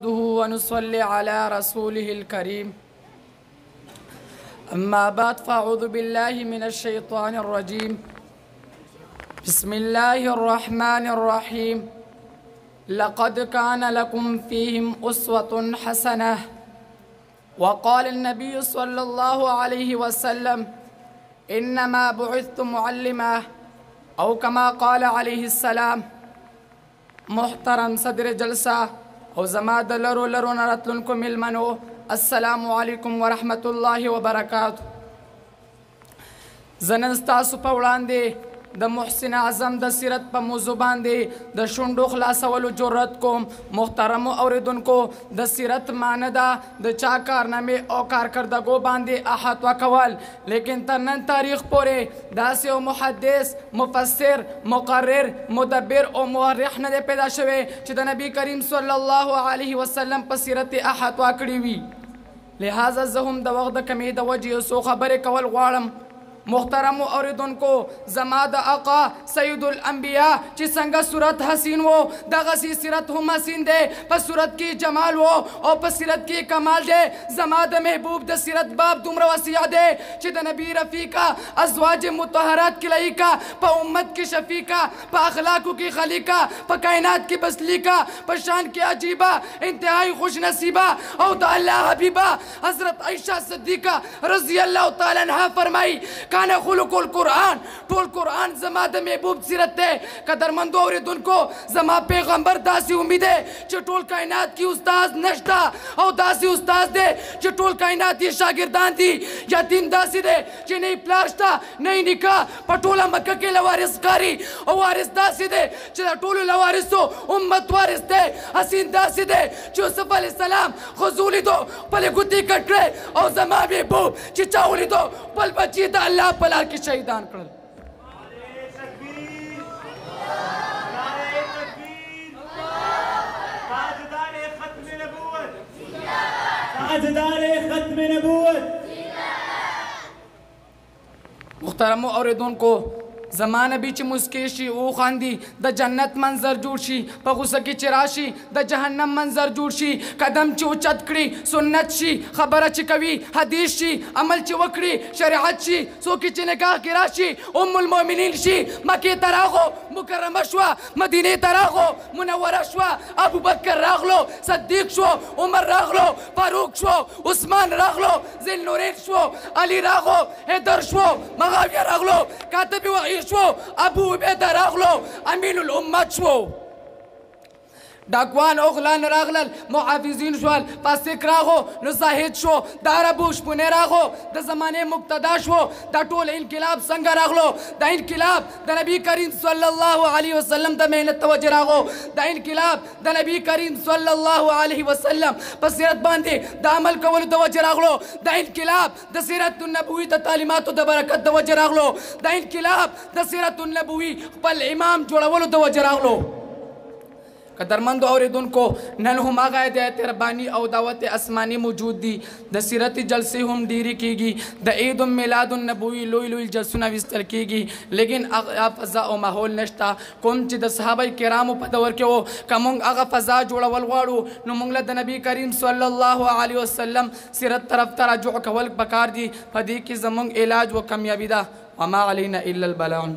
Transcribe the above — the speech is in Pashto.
ونصلي على رسوله الكريم أما بعد فأعوذ بالله من الشيطان الرجيم بسم الله الرحمن الرحيم لقد كان لكم فيهم أسوة حسنة وقال النبي صلى الله عليه وسلم إنما بعثت معلما أو كما قال عليه السلام. محترم صدر جلسة او زما د لرو نرتلونکو ملمنو السلام علیکم ورحمت الله وبرکاته. زنن ستاسو په وړاندې د محسن اعظم د سیرت په موضوع باندې د شونډو خلاصولو جرأت کوم. محترمو اوریدونکو د سیرت معنی ده د چا کارنامې او کارکردګو باندې احاطه کول، لیکن تر نن تاریخ پورې داسې یو محدث، مفسر، مقرر، مدبر او مورخ نه دی پیدا شوی چې د نبی کریم صلی الله علیه وسلم په سیرت احاطه کړي وي. لہذا زه هم د وخت د کمې د وجې یو څو خبرې کول غواړم. محترم اوریدونکو، زما د آقا سید الانبیاء چې څنګه صورت حسین وو دغسې سیرت هم حسین دی. په صورت کې جمال وو او په سیرت کې کمال دی. زما د محبوب د سیرت باب دومره وسیع دی چې د نبی رفیقه، ازواج مطهرات کې لایقه، په امت کې شفیقه، په اخلاقو کې خلیقه، په کائنات کې بسلیقه، په شان کې عجیبه، انتہائی خوش نصیبه او د الله حبیبه حضرت عائشہ صدیقه رضی الله تعالی عنها فرمائی کان خلق القرآن. ټول قرآن زما د محبوب سیرت دی. قدرمندو اوریدونکو، زما پیغمبر داسې امید دی چې ټول کائنات کې استاد نشته او داسې استاد دی چې ټول کائنات یې شاګردان دي. یتیم داسې دی چې نه یې پلار شته نه یې نیکه، په ټوله مکه کې لوارث ښکاري او وارث داسې دی چې د ټولو لوارثو امت وارث دی. حسین داسې دی چې یوسف علیه السلام ښځو ولیدو خپلې ګوتې کټ کړې او زما محبوب چې چا ولیدو خپل بچي د الله په لار کې شهیدان کړل. محترمو اوریدونکو، زما نبی چې مسکی شي او خاندي د جنت منظر جوړ شي، په غوسه کې چې راشي د جهنم منظر جوړ شي. قدم چې اوچت کړي سنت شي، خبره چې کوي حدیث شي، عمل چې وکړي شریعت شي. څوک چې نکاح کې راشي ام المؤمنین شي. مکې ته راغو مکرمه شوه، مدینې ته راغو منوره شوه، ابوبکر راغلو، صدیق شو، عمر راغلو، فاروق شو، عثمان راغلو، ذی النورین شو، علی راغو، حیدر شو، معاویه راغلو، کاتب وحی شو، ابو عبیده راغلو، امین الامت شو. ډاکوان او غلان راغلل، محافظین شول، فاسق راغو نو زاهد شو، د عربو شپونې راغو د زمانې مقتدا شو. دا ټول انقلاب څنګه راغلو؟ دا انقلاب د نبی کریم صلی الله علیه وسلم د محنت توجه راغو. دا انقلاب د نبی کریم صلی الله علیه وسلم په سیرت باندې د عمل کولو توجه راغلو. دا انقلاب د سیرت النبوي د تعلیماتو د برکت توجه راغلو. دا انقلاب د سیرت النبوي خپل امام جوړولو توجه راغلو. قدرمندو اوریدونکو، نن هم هغه هدایت ربانی او دعوت آسمانی موجود دي. د سیرت جلسې هم ډیرې کیږي، د عید میلاد النبوي لوی لوی جلسونه ویستل کیږي، لیکن هغه فضا او ماحول نشته کوم چې د صحابه کرامو په دور کې وو. که موږ هغه فضا جوړول غواړو نو موږ له د نبی کریم صلی الله علیه وسلم سیرت طرف ته رجوع کول پکار دي. په دې کې زموږ علاج و کامیابي ده. وما علینا الا البلاغ.